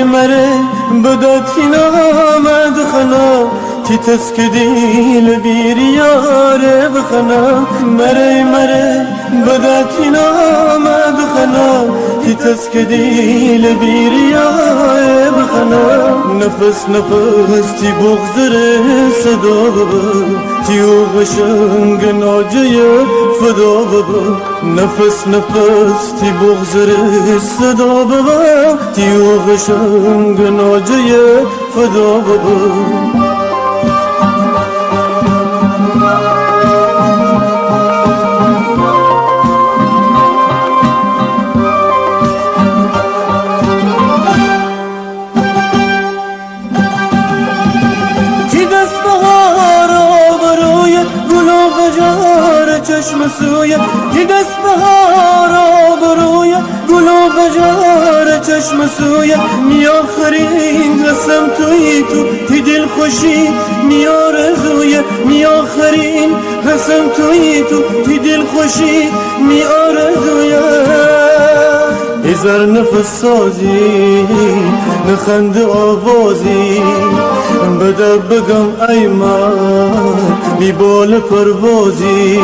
مره بداتین آمد خنا تی تسکدی لبیر یاره بخنا مره بداتین آمد خنا تی تسکدی لبیر یاره بخنا نفس تی بغزر صدا ببا تی اوغشنگ ناجه فدا ببا نفس تی بغزر صدا ببا تی اوغشنگ ناجه فدا ببا چشم سوی تی دست بهار آبروی گل و بجار چشم سوی می آخرین رسم توی تو تی دل خوشی می آرزوی می آخرین رسم توی تو تی دل خوشی می آرزوی هزار نفس سازی نخند آوازی بده بگم ای من می بال پروازی